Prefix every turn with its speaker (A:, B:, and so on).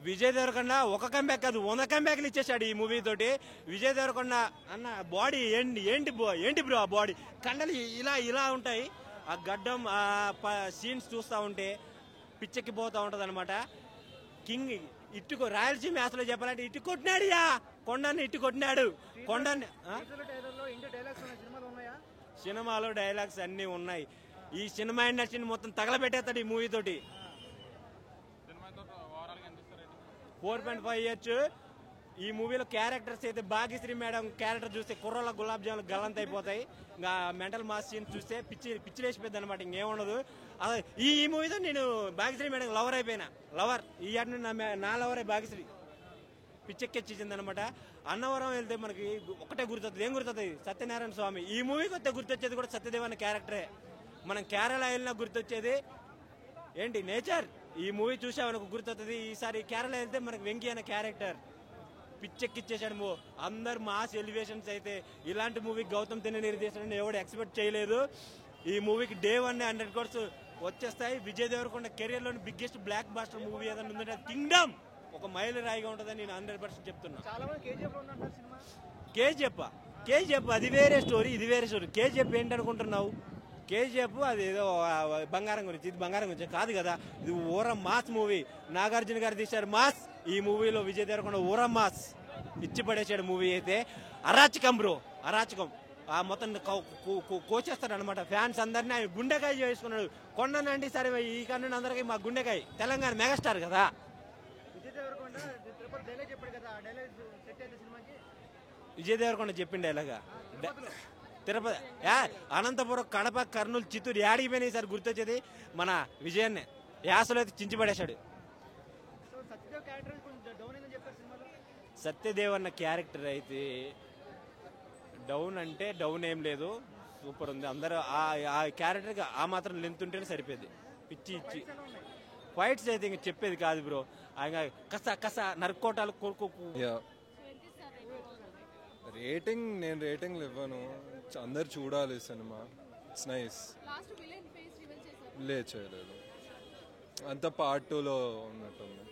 A: విజయ్ దేవరకొండ ఒక కంబ్యాక్ కాదు 100 కంబ్యాక్లు ఇచ్చేసాడు ఈ మూవీ తోటి. విజయ్ దేవరకొండ అన్న బాడీ ఏంటి బ్రో ఆ బాడీ, కండలు ఇలా ఇలా ఉంటాయి. ఆ గడ్డం ఆ సీన్స్ చూస్తూ ఉంటే పిచ్చెక్కిపోతూ ఉంటుంది అనమాట. కింగ్ రాయలసీమ యాసలో చెప్పాలంటే ఇటు కొట్టినాడు, కొండని ఇటు కొట్టినాడు. కొండని సినిమాలో డైలాగ్స్ అన్నీ ఉన్నాయి. ఈ సినిమా ఇండస్ట్రీని మొత్తం తగలబెట్టేస్తాడు ఈ మూవీ తోటి. 4.5 ఇయర్స్. ఈ మూవీలో క్యారెక్టర్స్ అయితే భాగ్యశ్రీ మేడం క్యారెక్టర్ చూస్తే కుర్రల గులాబ్ జాములు గల్లంత అయిపోతాయి. ఇంకా మెంటల్ మాస్ సీన్ చూస్తే పిచ్చి లేచిపోద్ది అనమాట, ఇంకేముండదు. ఈ మూవీతో నేను భాగ్యశ్రీ మేడం లవర్ అయిపోయినా. ఈ ఏడు నా లవరే భాగ్యశ్రీ. పిచ్చెక్కిచ్చింది అనమాట. అన్నవరం వెళ్తే మనకి ఒకటే గుర్తొస్తుంది. ఏం గుర్తొస్తుంది? సత్యనారాయణ స్వామి. ఈ మూవీకి వస్తే గుర్తొచ్చేది కూడా సత్యదేవ్ అనే క్యారెక్టరే. మనం కేరళ వెళ్ళినా గుర్తొచ్చేది ఏంటి? నేచర్. ఈ మూవీ చూసామనుకో గుర్తొస్తుంది. ఈసారి కేరళ వెళ్తే మనకు వెంకీ అనే క్యారెక్టర్ పిచ్చెక్కిచ్చేసాడు. అందరు మాస్ ఎలివేషన్స్ అయితే ఇలాంటి మూవీ గౌతమ్ తిన్ననీరు తీసాడని ఎవడు ఎక్స్పెక్ట్ చేయలేదు. ఈ మూవీకి డే 1 100 crores వచ్చేస్తాయి. విజయ్ దేవరకొండ కెరీర్ లోని బిగ్గెస్ట్ బ్లాక్ బాస్టర్ మూవీ ఏదైనా ఉందంటే కింగ్డమ్ ఒక మైలు రాయిగా ఉంటుందని నేను 100% చెప్తున్నా. కేజీఎఫ్ అది వేరే స్టోరీ, ఇది వేరే స్టోరీ. కేజీఎఫ్ ఏంటనుకుంటున్నావు? కేజీఎఫ్ అది ఏదో బంగారం గురించి, ఇది బంగారం గురించి కాదు కదా. ఇది ఊర మాస్ మూవీ. నాగార్జున గారు తీశారు మాస్. ఈ మూవీలో విజయ్ దేవరకొండ ఊర మాస్ ఇచ్చి పడేసాడు. మూవీ అయితే అరాచకం బ్రో, అరాచకం. ఆ మొత్తం కోచేస్తాడు అనమాట. ఫ్యాన్స్ అందరినీ ఆయన గుండెకాయ చేసుకున్నాడు. కొండనండి సరే ఈ కన్ను అందరికీ మా గుండెకాయ. తెలంగాణ మెగాస్టార్ కదా విజయ్ దేవరకొండ చెప్పిండు ఎలాగా. తిరుపతి, అనంతపురం, కడప, కర్నూలు, చిత్తూరు యాడిపోయినాయి సార్ గుర్తొచ్చేది మన విజయాన్నే. యాసలో అయితే చించిపడేశాడు. సత్యదేవ్ అన్న క్యారెక్టర్ అయితే డౌన్ అంటే డౌన్ ఏం లేదు, సూపర్ ఉంది. అందరూ ఆ క్యారెక్టర్కి ఆ మాత్రం లెంత్ ఉంటేనే సరిపోయింది. పిచ్చి ఇచ్చి ఫైట్స్ అయితే ఇంక చెప్పేది కాదు బ్రో. ఆయన కస నరుక్కోటాలు కొడుకు.
B: నేను రేటింగ్లు ఇవ్వను, అందరు చూడాలి సినిమా. It's nice. చేయలేదు, అంత పార్ట్ 2లో ఉన్నట్టుంది.